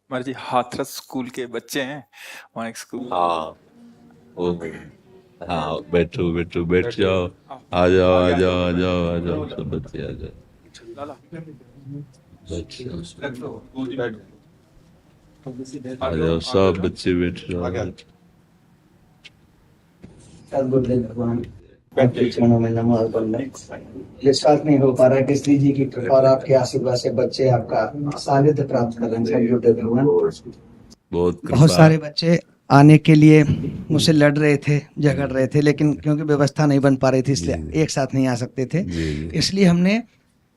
हमारे जी हाथरस स्कूल के बच्चे हैं। वहाँ एक स्कूल। हाँ वो हाँ, बैठो बैठो, बैठ जाओ। आओ, आ जाओ आ आगे आ जाओ जाओ। आ जाओ आ जाओ, सब बच्चे आ जाओ। लाला, बैठ जाओ, आ आ जाओ, जाओ, आगे सब जाओ। बच्चे बैठ जाओ। सद्बुद्धि भगवान आपके चरणों में नमो अर्पण। विश्वास नहीं हो पा रहा है कि श्री जी की कृपा और आपके आशीर्वाद से बच्चे आपका सानिध्य प्राप्त कर रहे हैं। सद्बुद्धि भगवान। बहुत बहुत कृपा। सारे बच्चे आने के लिए मुझसे लड़ रहे थे, झगड़ रहे थे, लेकिन क्योंकि व्यवस्था नहीं बन पा रही थी जी इसलिए एक साथ नहीं आ सकते थे। जी जी इसलिए हमने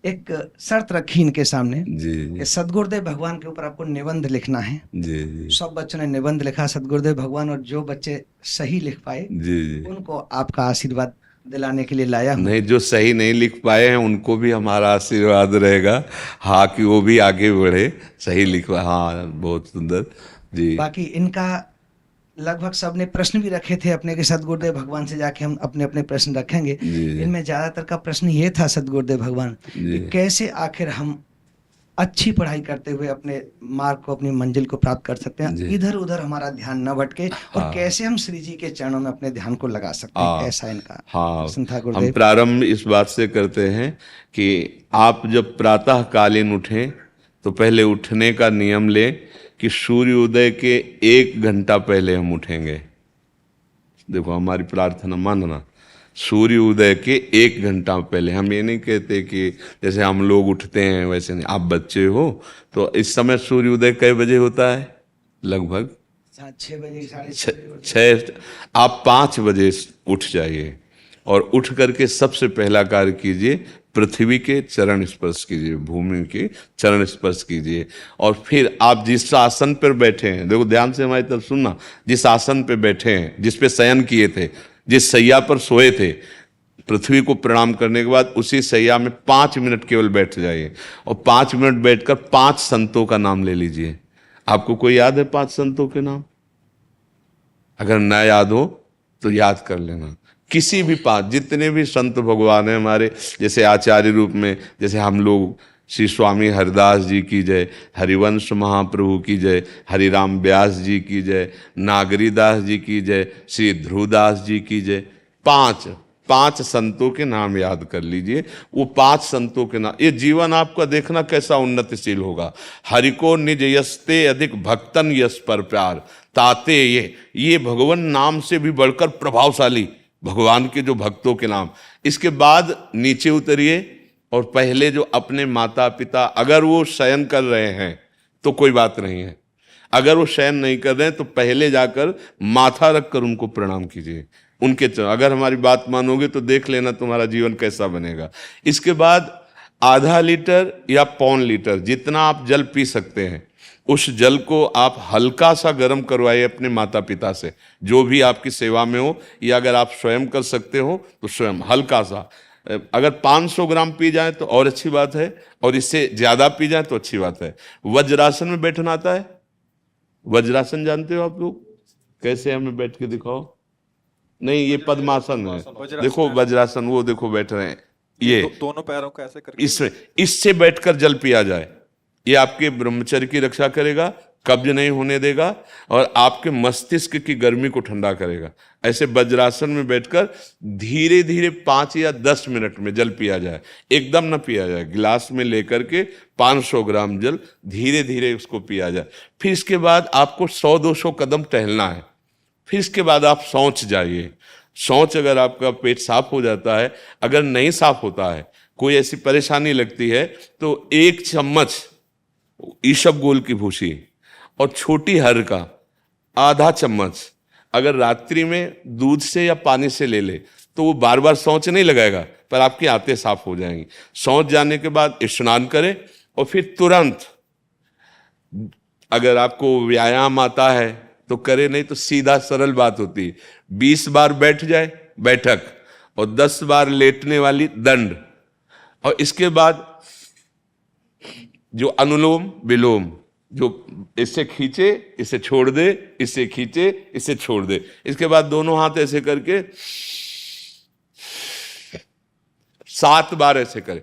एक शर्त रखी इनके सामने जी कि सदगुरुदेव भगवान के ऊपर आपको निबंध लिखना है। जी जी सब बच्चों ने निबंध लिखा सदगुरुदेव भगवान, और जो बच्चे सही लिख पाए जी जी। उनको आपका आशीर्वाद दिलाने के लिए लाया हूँ। नहीं, जो सही नहीं लिख पाए हैं उनको भी हमारा आशीर्वाद रहेगा। हाँ, कि वो भी आगे बढ़े, सही लिखवा। हाँ, बहुत सुंदर जी। बाकी इनका लगभग सबने प्रश्न भी रखे थे अपने के सदगुरुदेव भगवान से जाके हम अपने अपने प्रश्न रखेंगे। जी जी इनमें ज्यादातर का प्रश्न ये था सदगुरुदेव भगवान जी कि कैसे आखिर हम अच्छी पढ़ाई करते हुए अपने मार्ग को, अपनी मंजिल को प्राप्त कर सकते हैं, जी। इधर उधर हमारा ध्यान न भटके, और हाँ कैसे हम श्री जी के चरणों में अपने ध्यान को लगा सकते हैं। हाँ ऐसा इनका हाँ। प्रश्न था हम गुरुदेव। प्रारंभ इस बात से करते हैं कि आप जब प्रातः कालीन उठें तो पहले उठने का नियम लें कि सूर्योदय के 1 घंटा पहले हम उठेंगे। देखो, हमारी प्रार्थना मानना, सूर्य उदय के 1 घंटा पहले। हम ये नहीं कहते कि जैसे हम लोग उठते हैं वैसे नहीं। आप बच्चे हो तो इस समय सूर्य उदय कई बजे होता है? लगभग 6 बजे, साढ़े छ- 6 बजे। छः। आप 5 बजे उठ जाइए और उठ करके सबसे पहला कार्य कीजिए, पृथ्वी के चरण स्पर्श कीजिए, भूमि के चरण स्पर्श कीजिए। और फिर आप जिस आसन पर बैठे हैं, देखो ध्यान से हमारी तरफ सुनना, जिस आसन पे बैठे हैं, जिस पे शयन किए थे, जिस सैया पर सोए थे, पृथ्वी को प्रणाम करने के बाद उसी सैया में 5 मिनट केवल बैठ जाइए। और 5 मिनट बैठकर 5 संतों का नाम ले लीजिए। आपको कोई याद है 5 संतों के नाम? अगर ना याद हो तो याद कर लेना। किसी भी 5, जितने भी संत भगवान हैं हमारे, जैसे आचार्य रूप में, जैसे हम लोग, श्री स्वामी हरिदास जी की जय, हरिवंश महाप्रभु की जय, हरिराम व्यास जी की जय, नागरीदास जी की जय, श्री ध्रुवदास जी की जय। 5 5 संतों के नाम याद कर लीजिए। वो 5 संतों के नाम, ये जीवन आपका देखना कैसा उन्नतिशील होगा। हरि को निज यस्ते अधिक भक्तन यश पर प्यार ताते ये भगवान नाम से भी बढ़कर प्रभावशाली भगवान के जो भक्तों के नाम। इसके बाद नीचे उतरिए और पहले जो अपने माता पिता, अगर वो शयन कर रहे हैं तो कोई बात नहीं है, अगर वो शयन नहीं कर रहे हैं तो पहले जाकर माथा रखकर उनको प्रणाम कीजिए। उनके अगर हमारी बात मानोगे तो देख लेना तुम्हारा जीवन कैसा बनेगा। इसके बाद आधा लीटर या 1.25 लीटर, जितना आप जल पी सकते हैं, उस जल को आप हल्का सा गर्म करवाइए अपने माता पिता से, जो भी आपकी सेवा में हो, या अगर आप स्वयं कर सकते हो तो स्वयं हल्का सा। अगर 500 ग्राम पी जाए तो और अच्छी बात है, और इससे ज्यादा पी जाए तो अच्छी बात है। वज्रासन में बैठना आता है? वज्रासन जानते हो आप लोग? कैसे, हमें बैठ के दिखाओ। नहीं, ये पद्मासन है। देखो वज्रासन, वो देखो बैठ रहे हैं, ये दोनों पैरों को ऐसे करके। इसमें, इससे बैठकर जल पिया जाए। ये आपके ब्रह्मचर्य की रक्षा करेगा, कब्ज नहीं होने देगा, और आपके मस्तिष्क की गर्मी को ठंडा करेगा। ऐसे वज्रासन में बैठकर धीरे धीरे 5 या 10 मिनट में जल पिया जाए। एकदम ना पिया जाए, गिलास में लेकर के 500 ग्राम जल धीरे धीरे उसको पिया जाए। फिर इसके बाद आपको 100-200 कदम टहलना है। फिर इसके बाद आप शौच जाइए। शौच, अगर आपका पेट साफ हो जाता है, अगर नहीं साफ होता है, कोई ऐसी परेशानी लगती है, तो 1 चम्मच ईसबगोल की भूसी और छोटी हर का आधा चम्मच अगर रात्रि में दूध से या पानी से ले ले तो वो बार बार शौच नहीं लगाएगा, पर आपकी आंतें साफ हो जाएंगी। शौच जाने के बाद स्नान करें और फिर तुरंत, अगर आपको व्यायाम आता है तो करे, नहीं तो सीधा सरल बात होती है, 20 बार बैठ जाए बैठक, और 10 बार लेटने वाली दंड। और इसके बाद जो अनुलोम विलोम, जो इससे खींचे इसे छोड़ दे, इससे खींचे इसे छोड़ दे। इसके बाद दोनों हाथ ऐसे करके 7 बार ऐसे करे।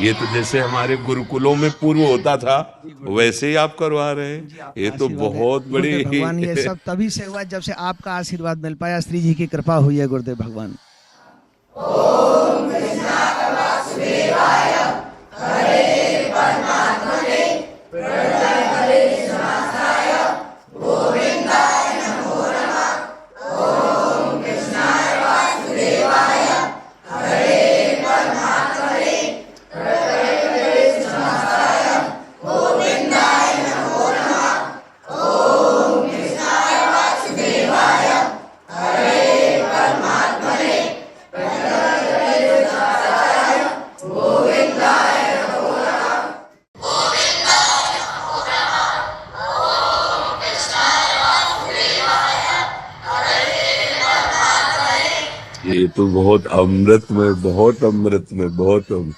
ये तो जैसे हमारे गुरुकुलों में पूर्व होता था वैसे ही आप करवा रहे हैं। ये तो बहुत बड़ी गुरुदेव भगवान, ये सब तभी से हुआ जब से आपका आशीर्वाद मिल पाया, श्री जी की कृपा हुई है गुरुदेव भगवान। ये तो बहुत अमृत में, बहुत अमृत में, बहुत अमृत।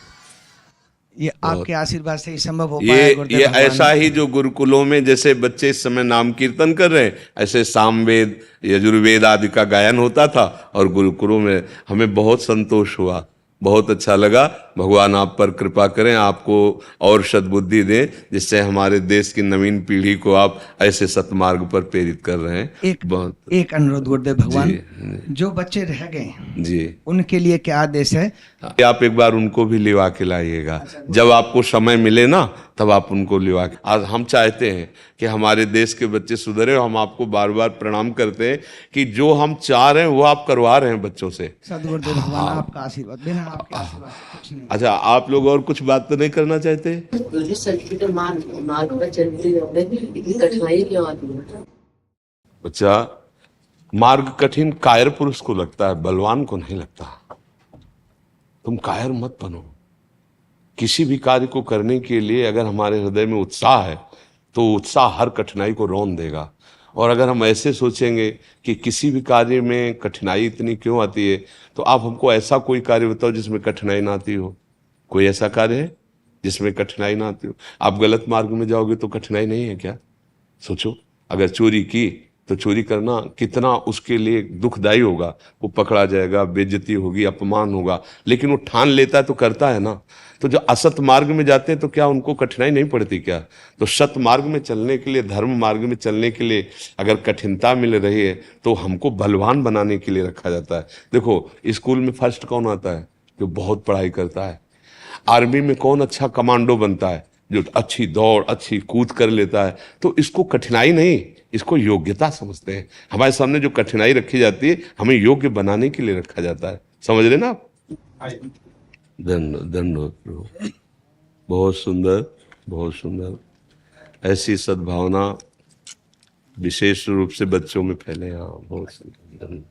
ये आपके आशीर्वाद से ही संभव हो पाया है गुरुदेव ये भगवान। ऐसा ही जो गुरुकुलों में जैसे बच्चे इस समय नाम कीर्तन कर रहे हैं, ऐसे सामवेद यजुर्वेद आदि का गायन होता था और गुरुकुलों में हमें बहुत संतोष हुआ, बहुत अच्छा लगा। भगवान आप पर कृपा करें, आपको और सद्बुद्धि दें, जिससे हमारे देश की नवीन पीढ़ी को आप ऐसे सतमार्ग पर प्रेरित कर रहे हैं। एक अनुरोध गुरुदेव भगवान, जो बच्चे रह गए जी, उनके लिए क्या आदेश है? आप एक बार उनको भी लिवा के लाइएगा, जब आपको समय मिले ना तब आप उनको लिवा के। आज हम चाहते हैं कि हमारे देश के बच्चे सुधरे, हम आपको बार बार प्रणाम करते हैं कि जो हम चाह रहे हैं वो आप करवा रहे हैं बच्चों से। सदगुरुदेव भगवान आपका आशीर्वाद, बिना आपके आशीर्वाद कुछ नहीं। अच्छा, आप लोग और कुछ बात तो नहीं करना चाहते? मार्ग पर चलते इतनी कठिनाई क्यों आती है? बच्चा, मार्ग कठिन कायर पुरुष को लगता है, बलवान को नहीं लगता। तुम कायर मत बनो। किसी भी कार्य को करने के लिए अगर हमारे हृदय में उत्साह है तो उत्साह हर कठिनाई को रौंद देगा। और अगर हम ऐसे सोचेंगे कि किसी भी कार्य में कठिनाई इतनी क्यों आती है, तो आप हमको ऐसा कोई कार्य बताओ जिसमें कठिनाई ना आती हो। कोई ऐसा कार्य है जिसमें कठिनाई ना आती हो? आप गलत मार्ग में जाओगे तो कठिनाई नहीं है क्या? सोचो, अगर चोरी की तो चोरी करना कितना उसके लिए दुखदाई होगा। वो पकड़ा जाएगा, बेइज्जती होगी, अपमान होगा, लेकिन वो ठान लेता है तो करता है ना। तो जो असत मार्ग में जाते हैं तो क्या उनको कठिनाई नहीं पड़ती क्या? तो सत मार्ग में चलने के लिए, धर्म मार्ग में चलने के लिए अगर कठिनता मिल रही है तो हमको बलवान बनाने के लिए रखा जाता है। देखो, स्कूल में फर्स्ट कौन आता है? जो बहुत पढ़ाई करता है। आर्मी में कौन अच्छा कमांडो बनता है? जो अच्छी दौड़, अच्छी कूद कर लेता है। तो इसको कठिनाई नहीं, इसको योग्यता समझते हैं। हमारे सामने जो कठिनाई रखी जाती है, हमें योग्य बनाने के लिए रखा जाता है। समझ रहे ना आप? धन्यवाद। बहुत सुंदर, बहुत सुंदर। ऐसी सद्भावना विशेष रूप से बच्चों में फैले। हाँ, बहुत सुंदर।